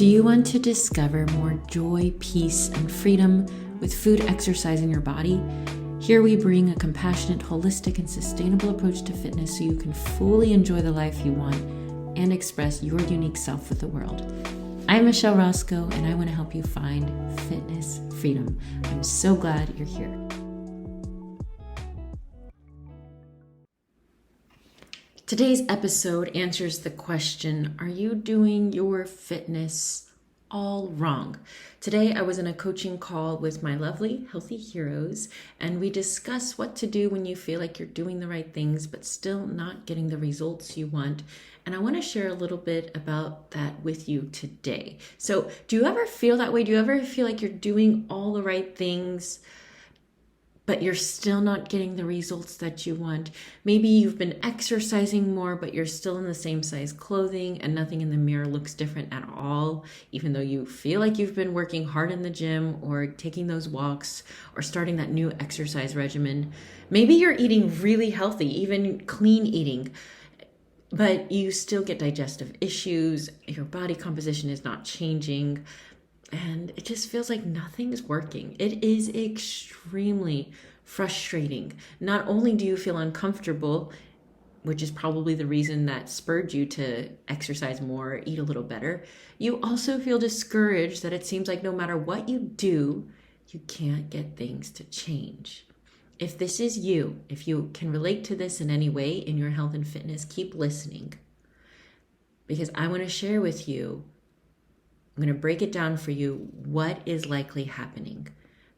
Do you want to discover more joy, peace, and freedom with food, exercise, and your body? Here we bring a compassionate, holistic, and sustainable approach to fitness so you can fully enjoy the life you want and express your unique self with the world. I'm Michelle Roscoe, and I want to help you find fitness freedom. I'm so glad you're here. Today's episode answers the question, are you doing your fitness all wrong? Today, I was in a coaching call with my lovely Healthy Heroes, and we discuss what to do when you feel like you're doing the right things, but still not getting the results you want. And I want to share a little bit about that with you today. So do you ever feel that way? Do you ever feel like you're doing all the right things, but you're still not getting the results that you want? Maybe you've been exercising more, but you're still in the same size clothing and nothing in the mirror looks different at all, even though you feel like you've been working hard in the gym or taking those walks or starting that new exercise regimen. Maybe you're eating really healthy, even clean eating, but you still get digestive issues, your body composition is not changing, and it just feels like nothing's working. It is extremely frustrating. Not only do you feel uncomfortable, which is probably the reason that spurred you to exercise more, eat a little better, you also feel discouraged that it seems like no matter what you do, you can't get things to change. If this is you, if you can relate to this in any way in your health and fitness, keep listening, because I want to share with you, I'm going to break it down for you, what is likely happening.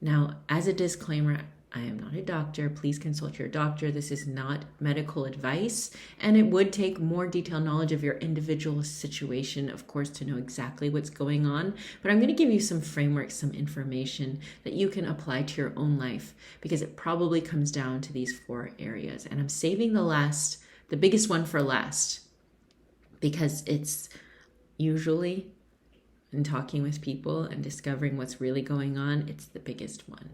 Now, as a disclaimer, I am not a doctor. Please consult your doctor. This is not medical advice, and it would take more detailed knowledge of your individual situation, of course, to know exactly what's going on. But I'm going to give you some frameworks, some information that you can apply to your own life, because it probably comes down to these 4 areas. And I'm saving the biggest one for last, because it's usually, in talking with people and discovering what's really going on, it's the biggest one.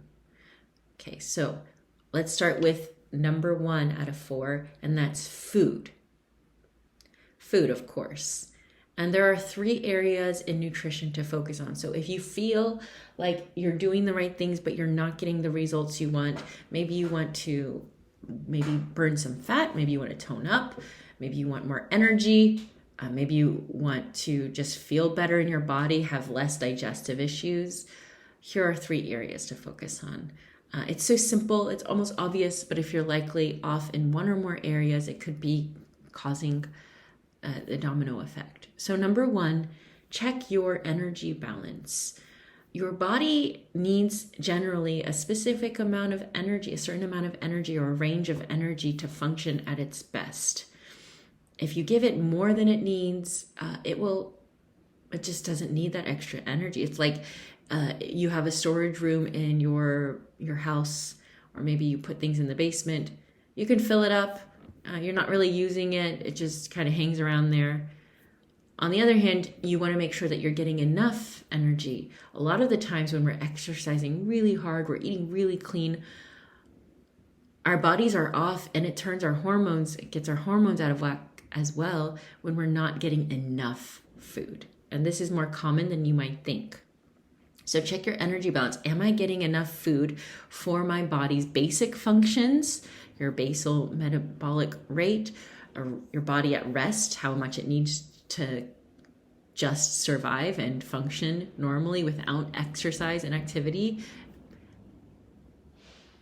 Okay, so let's start with number 1 out of 4, and that's food. Food, of course. And there are 3 areas in nutrition to focus on. So if you feel like you're doing the right things, but you're not getting the results you want, maybe you want to burn some fat, maybe you want to tone up, maybe you want more energy, maybe you want to just feel better in your body, have less digestive issues. Here are 3 areas to focus on. It's so simple, it's almost obvious, but if you're likely off in one or more areas, it could be causing a domino effect. So number 1, check your energy balance. Your body needs generally a specific amount of energy, a certain amount of energy or a range of energy to function at its best. If you give it more than it needs, it just doesn't need that extra energy. It's like you have a storage room in your house, or maybe you put things in the basement. You can fill it up. You're not really using it. It just kind of hangs around there. On the other hand, you want to make sure that you're getting enough energy. A lot of the times when we're exercising really hard, we're eating really clean, our bodies are off, and it gets our hormones out of whack as well when we're not getting enough food. And this is more common than you might think. So check your energy balance. Am I getting enough food for my body's basic functions, your basal metabolic rate, or your body at rest, how much it needs to just survive and function normally without exercise and activity?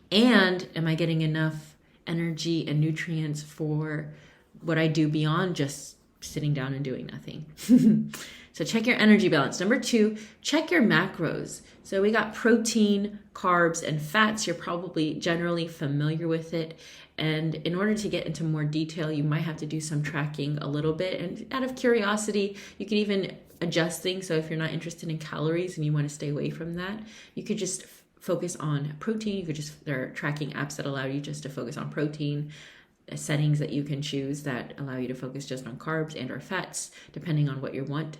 And am I getting enough energy and nutrients for what I do beyond just sitting down and doing nothing? So check your energy balance. Number 2, check your macros. So we got protein, carbs, and fats. You're probably generally familiar with it. And in order to get into more detail, you might have to do some tracking a little bit. And out of curiosity, you could even adjust things. So if you're not interested in calories and you want to stay away from that, you could just focus on protein. There are tracking apps that allow you just to focus on protein, settings that you can choose that allow you to focus just on carbs and or fats, depending on what you want.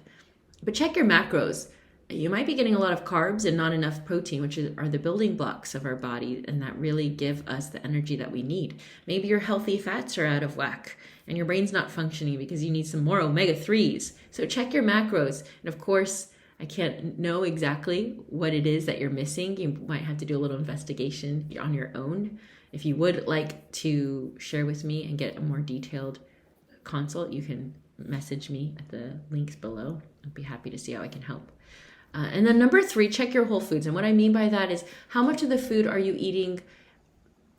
But check your macros. You might be getting a lot of carbs and not enough protein, which are the building blocks of our body and that really give us the energy that we need. Maybe your healthy fats are out of whack and your brain's not functioning because you need some more omega-3s. So check your macros. And of course, I can't know exactly what it is that you're missing. You might have to do a little investigation on your own. If you would like to share with me and get a more detailed consult, you can message me at the links below. I'd be happy to see how I can help. And then number 3, check your whole foods. And what I mean by that is, how much of the food are you eating?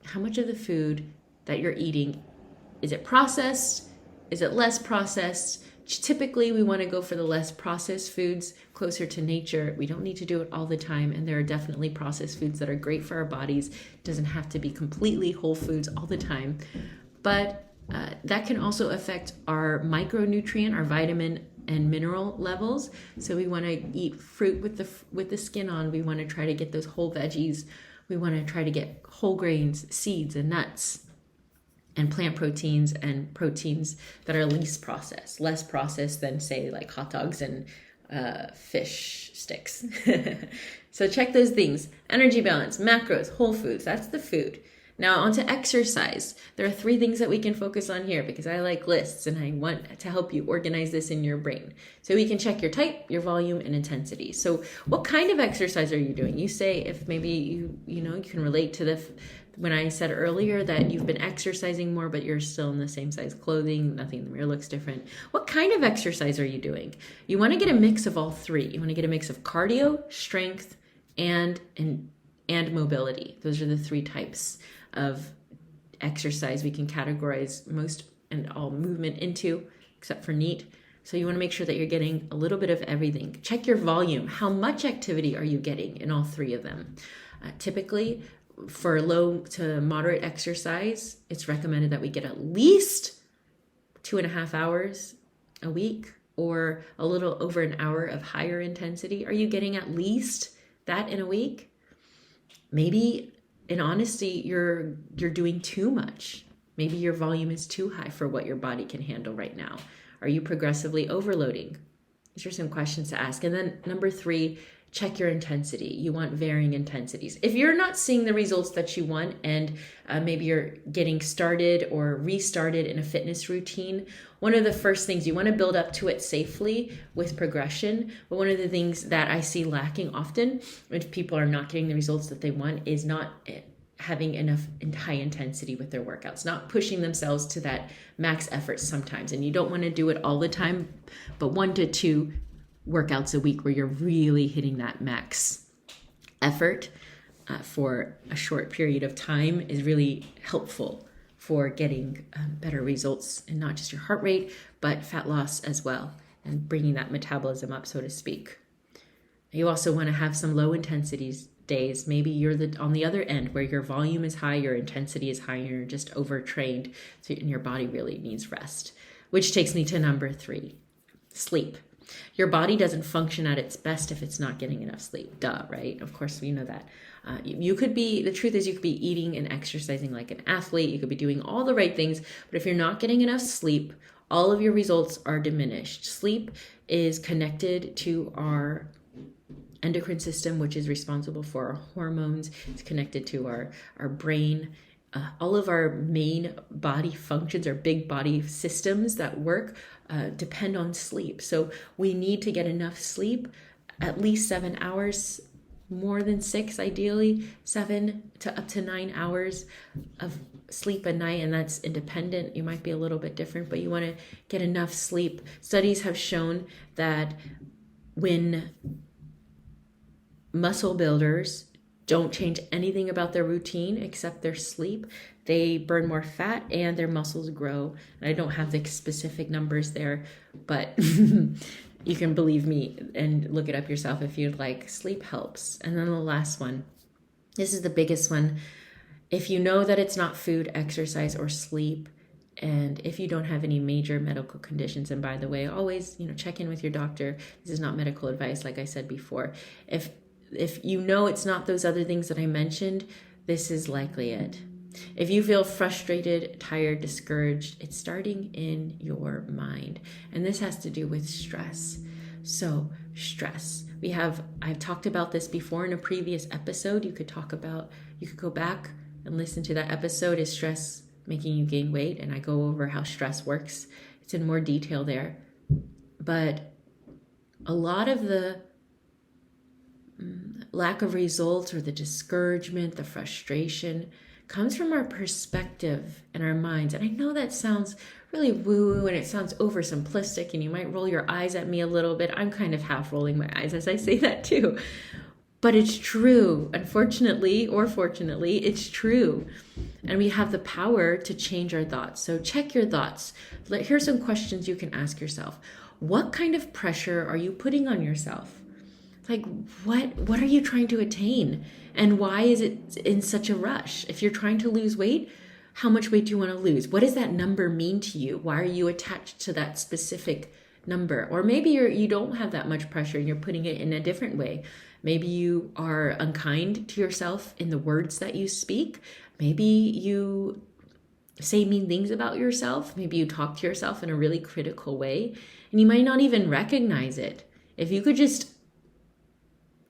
How much of the food that you're eating, is it processed? Is it less processed? Typically, we want to go for the less processed foods, closer to nature. We don't need to do it all the time. And there are definitely processed foods that are great for our bodies. It doesn't have to be completely whole foods all the time. But that can also affect our micronutrient, our vitamin and mineral levels. So we want to eat fruit with the skin on. We want to try to get those whole veggies. We want to try to get whole grains, seeds, and nuts, and plant proteins and proteins that are least processed, less processed than, say, like hot dogs and fish sticks. So check those things. Energy balance, macros, whole foods, that's the food. Now onto exercise. There are 3 things that we can focus on here because I like lists and I want to help you organize this in your brain. So we can check your type, your volume, and intensity. So what kind of exercise are you doing? You say, if maybe you can relate to when I said earlier that you've been exercising more, but you're still in the same size clothing, nothing in the mirror looks different. What kind of exercise are you doing? You want to get a mix of all 3. You want to get a mix of cardio, strength, and mobility. Those are the 3 types of exercise we can categorize most and all movement into, except for NEAT. So you want to make sure that you're getting a little bit of everything. Check your volume. How much activity are you getting in all 3 of them? Typically, for low to moderate exercise, it's recommended that we get at least 2.5 hours a week, or a little over an hour of higher intensity. Are you getting at least that in a week? Maybe, in honesty, you're doing too much. Maybe your volume is too high for what your body can handle right now. Are you progressively overloading? These are some questions to ask. And then number 3, check your intensity. You want varying intensities. If you're not seeing the results that you want, and maybe you're getting started or restarted in a fitness routine, one of the first things, you want to build up to it safely with progression. But one of the things that I see lacking often if people are not getting the results that they want is not having enough high intensity with their workouts, not pushing themselves to that max effort sometimes. And you don't want to do it all the time, but 1 to 2 workouts a week where you're really hitting that max effort for a short period of time is really helpful for getting better results in not just your heart rate, but fat loss as well, and bringing that metabolism up, so to speak. You also want to have some low intensity days. Maybe you're on the other end where your volume is high, your intensity is high, and you're just overtrained, and your body really needs rest. Which takes me to number 3, sleep. Your body doesn't function at its best if it's not getting enough sleep. Duh, right? Of course, we know that. The truth is you could be eating and exercising like an athlete. You could be doing all the right things, but if you're not getting enough sleep, all of your results are diminished. Sleep is connected to our endocrine system, which is responsible for our hormones. It's connected to our brain. All of our main body functions, our big body systems that work, depend on sleep. So we need to get enough sleep, at least 7 hours, more than 6, ideally 7 to up to 9 hours of sleep a night. And that's independent. You might be a little bit different, but you want to get enough sleep. Studies have shown that when muscle builders don't change anything about their routine except their sleep, they burn more fat and their muscles grow. And I don't have the specific numbers there, but you can believe me and look it up yourself if you'd like. Sleep helps. And then the last one, this is the biggest one. If you know that it's not food, exercise, or sleep, and if you don't have any major medical conditions, and by the way, always, check in with your doctor. This is not medical advice, like I said before. If you know it's not those other things that I mentioned, this is likely it. If you feel frustrated, tired, discouraged, it's starting in your mind. And this has to do with stress. So stress. I've talked about this before in a previous episode. You could go back and listen to that episode. Is stress making you gain weight? And I go over how stress works. It's in more detail there. But a lot of the lack of results or the discouragement, the frustration comes from our perspective and our minds. And I know that sounds really woo-woo and it sounds oversimplistic, and you might roll your eyes at me a little bit. I'm kind of half rolling my eyes as I say that too. But it's true. Unfortunately or fortunately, it's true. And we have the power to change our thoughts. So check your thoughts. Here's some questions you can ask yourself. What kind of pressure are you putting on yourself? Like, what are you trying to attain? And why is it in such a rush? If you're trying to lose weight, how much weight do you want to lose? What does that number mean to you? Why are you attached to that specific number? Or maybe you don't have that much pressure and you're putting it in a different way. Maybe you are unkind to yourself in the words that you speak. Maybe you say mean things about yourself. Maybe you talk to yourself in a really critical way, and you might not even recognize it. If you could just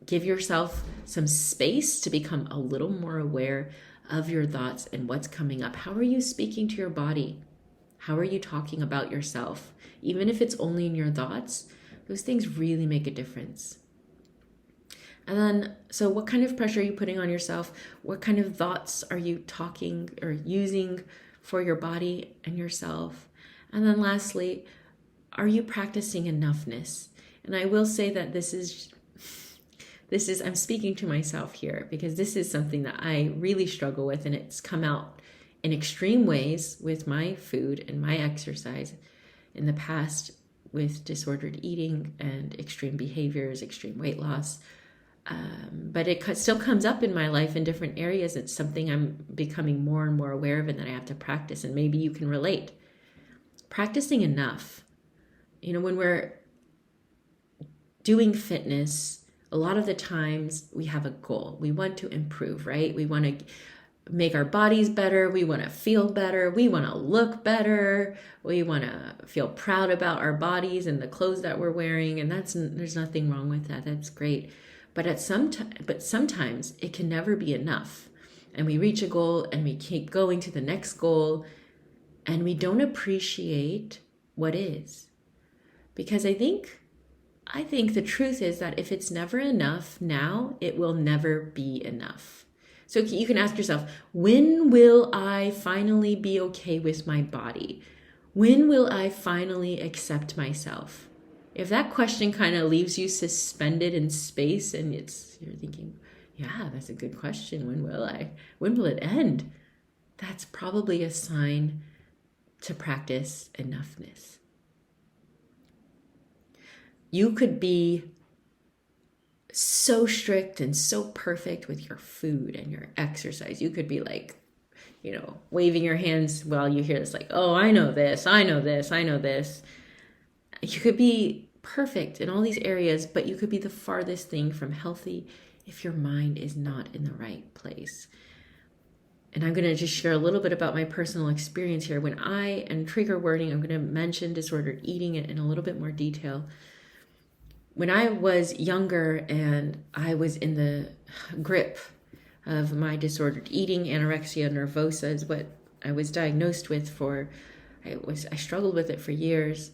give yourself some space to become a little more aware of your thoughts and what's coming up. How are you speaking to your body? How are you talking about yourself? Even if it's only in your thoughts, those things really make a difference. And then, so what kind of pressure are you putting on yourself? What kind of thoughts are you talking or using for your body and yourself? And then lastly, are you practicing enoughness? And I will say that this is, I'm speaking to myself here because this is something that I really struggle with, and it's come out in extreme ways with my food and my exercise in the past with disordered eating and extreme behaviors, extreme weight loss. But it still comes up in my life in different areas. It's something I'm becoming more and more aware of and that I have to practice. And maybe you can relate. Practicing enough. You know, when we're doing fitness, a lot of the times we have a goal. We want to improve, right? We want to make our bodies better. We want to feel better. We want to look better. We want to feel proud about our bodies and the clothes that we're wearing. And there's nothing wrong with that. That's great. But sometimes it can never be enough. And we reach a goal and we keep going to the next goal and we don't appreciate what is. Because I think the truth is that if it's never enough now, it will never be enough. So you can ask yourself, when will I finally be okay with my body? When will I finally accept myself? If that question kind of leaves you suspended in space and you're thinking, yeah, that's a good question. When will I? When will it end? That's probably a sign to practice enoughness. You could be so strict and so perfect with your food and your exercise. You could be like, waving your hands while you hear this, like, oh, I know this, I know this, I know this. You could be perfect in all these areas, but you could be the farthest thing from healthy if your mind is not in the right place. And I'm going to just share a little bit about my personal experience here. And trigger wording, I'm going to mention disordered eating in a little bit more detail. When I was younger and I was in the grip of my disordered eating, anorexia nervosa is what I was diagnosed with I struggled with it for years.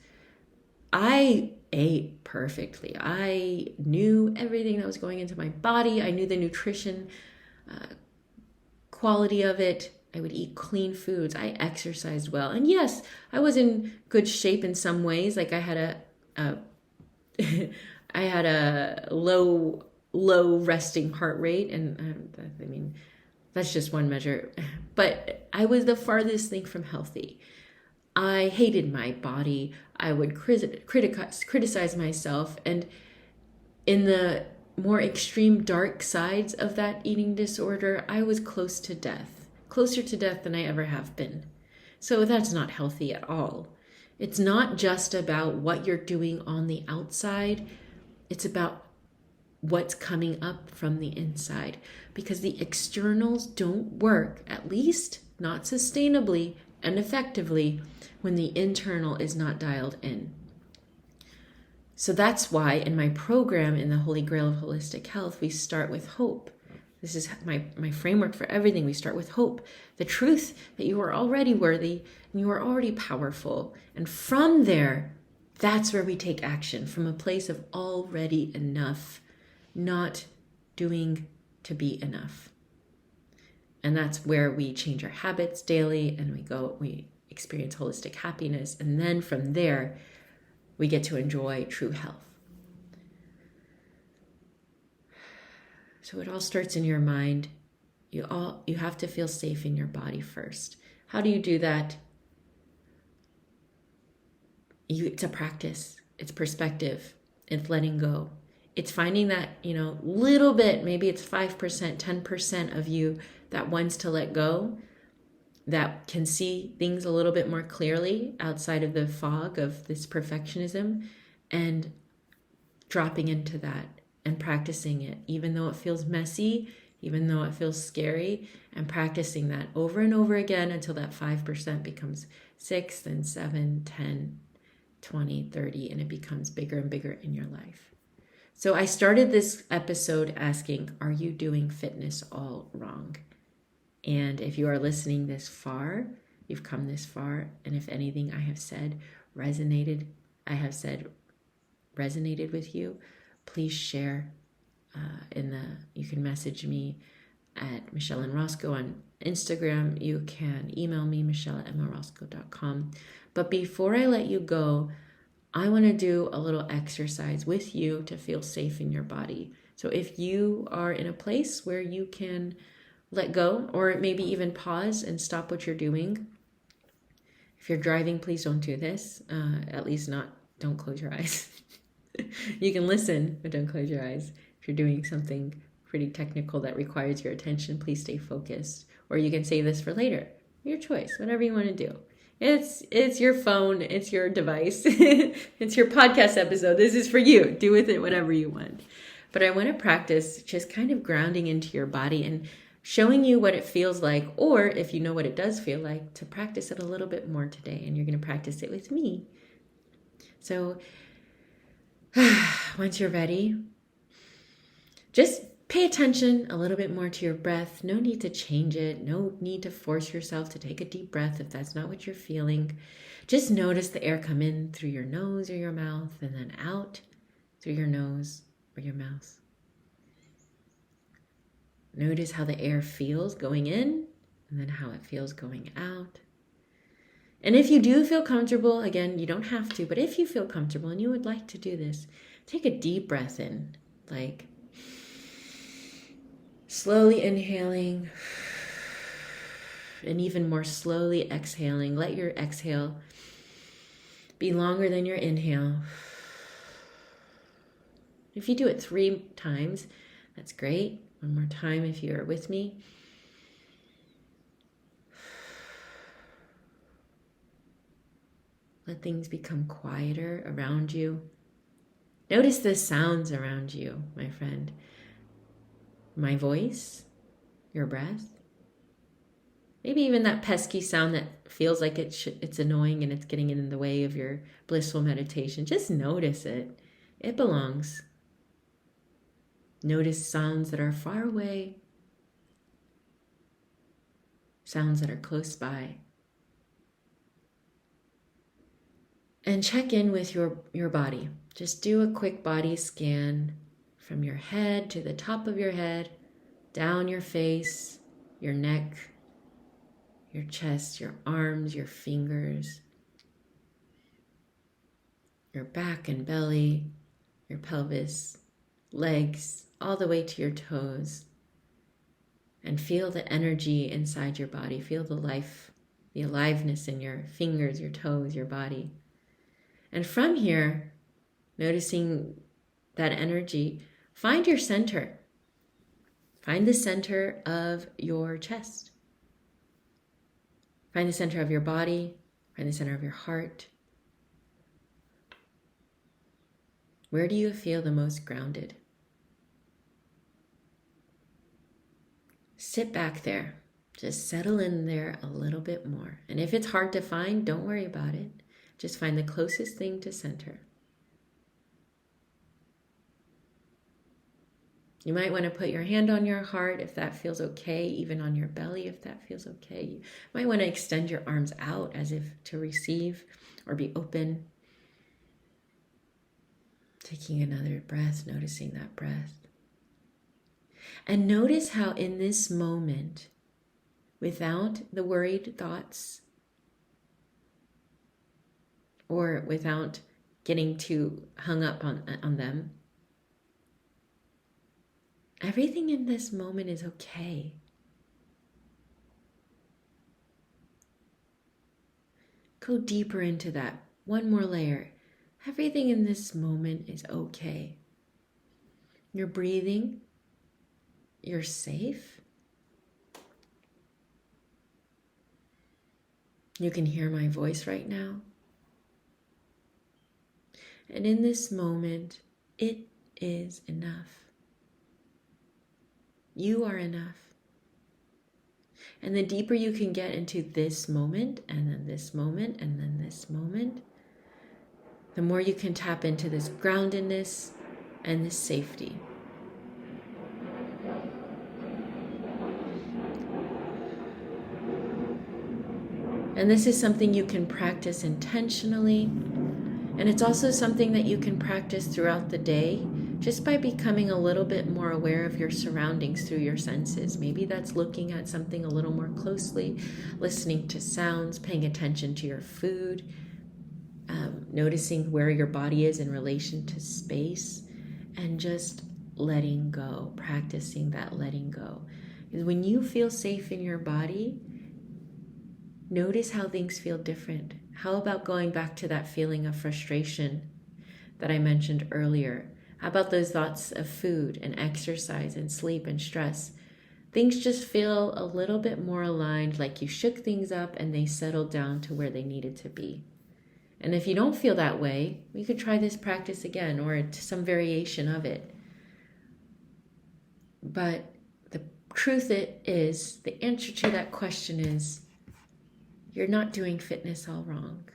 I ate perfectly. I knew everything that was going into my body. I knew the nutrition quality of it. I would eat clean foods. I exercised well. And yes, I was in good shape in some ways. Like I had a low resting heart rate. And that's just one measure. But I was the farthest thing from healthy. I hated my body. I would criticize myself. And in the more extreme dark sides of that eating disorder, I was closer to death than I ever have been. So that's not healthy at all. It's not just about what you're doing on the outside. It's about what's coming up from the inside, because the externals don't work, at least not sustainably and effectively, when the internal is not dialed in. So that's why in my program, in the Holy Grail of Holistic Health, we start with hope. This is my framework for everything. We start with hope, the truth that you are already worthy and you are already powerful. And from there, that's where we take action, from a place of already enough, not doing to be enough? And that's where we change our habits daily and we experience holistic happiness. And then from there, we get to enjoy true health. So it all starts in your mind. You have to feel safe in your body first. How do you do that? It's a practice. It's perspective. It's letting go. It's finding that, little bit, maybe it's 5%, 10% of you that wants to let go, that can see things a little bit more clearly outside of the fog of this perfectionism, and dropping into that and practicing it, even though it feels messy, even though it feels scary, and practicing that over and over again until that 5% becomes 6, then 7, 10, 20, 30, and it becomes bigger and bigger in your life. So I started this episode asking, are you doing fitness all wrong? And if you are listening this far, you've come this far, and if anything I have said resonated with you, please share. You can message me at Michelle and Roscoe on Instagram. You can email me, michelle@emmaroscoe.com. But before I let you go, I want to do a little exercise with you to feel safe in your body. So if you are in a place where you can let go, or maybe even pause and stop what you're doing. If you're driving, please don't do this. At least don't close your eyes. You can listen, but don't close your eyes. If you're doing something pretty technical that requires your attention, please stay focused. Or you can save this for later. Your choice, whatever you want to do. It's your phone, it's your device, it's your podcast episode. This is for you. Do with it whatever you want. But I want to practice just kind of grounding into your body and showing you what it feels like, or if you know what it does feel like, to practice it a little bit more today. And you're going to practice it with me. So once you're ready, just pay attention a little bit more to your breath. No need to change it. No need to force yourself to take a deep breath if that's not what you're feeling. Just notice the air come in through your nose or your mouth, and then out through your nose or your mouth. Notice how the air feels going in, and then how it feels going out. And if you do feel comfortable, again, you don't have to, but if you feel comfortable and you would like to do this, take a deep breath in, like slowly inhaling and even more slowly exhaling. Let your exhale be longer than your inhale. If you do it 3 times, that's great. One more time if you are with me. Let things become quieter around you. Notice the sounds around you, my friend. My voice, your breath. Maybe even that pesky sound that feels like it's annoying and it's getting in the way of your blissful meditation. Just notice it. It belongs. Notice sounds that are far away, sounds that are close by. And check in with your body. Just do a quick body scan from your head to the top of your head, down your face, your neck, your chest, your arms, your fingers, your back and belly, your pelvis, legs, all the way to your toes. And feel the energy inside your body. Feel the life, the aliveness in your fingers, your toes, your body. And from here, noticing that energy, find your center. Find the center of your chest. Find the center of your body. Find the center of your heart. Where do you feel the most grounded? Sit back there. Just settle in there a little bit more. And if it's hard to find, don't worry about it. Just find the closest thing to center. You might want to put your hand on your heart if that feels okay, even on your belly if that feels okay. You might want to extend your arms out as if to receive or be open. Taking another breath, noticing that breath. And notice how in this moment, without the worried thoughts or without getting too hung up on them, everything in this moment is okay. Go deeper into that. One more layer. Everything in this moment is okay. You're breathing. You're safe. You can hear my voice right now. And in this moment, it is enough. You are enough. And the deeper you can get into this moment, and then this moment, and then this moment, the more you can tap into this groundedness and this safety. And this is something you can practice intentionally. And it's also something that you can practice throughout the day, just by becoming a little bit more aware of your surroundings through your senses. Maybe that's looking at something a little more closely, listening to sounds, paying attention to your food, noticing where your body is in relation to space, and just letting go, practicing that letting go. Because when you feel safe in your body, notice how things feel different. How about going back to that feeling of frustration that I mentioned earlier? How about those thoughts of food and exercise and sleep and stress? Things just feel a little bit more aligned, like you shook things up and they settled down to where they needed to be. And if you don't feel that way, we could try this practice again or some variation of it. But the truth is, the answer to that question is, you're not doing fitness all wrong.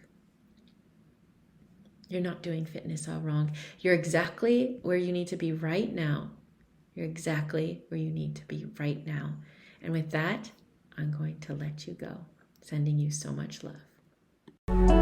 You're not doing fitness all wrong. You're exactly where you need to be right now. You're exactly where you need to be right now. And with that, I'm going to let you go. Sending you so much love.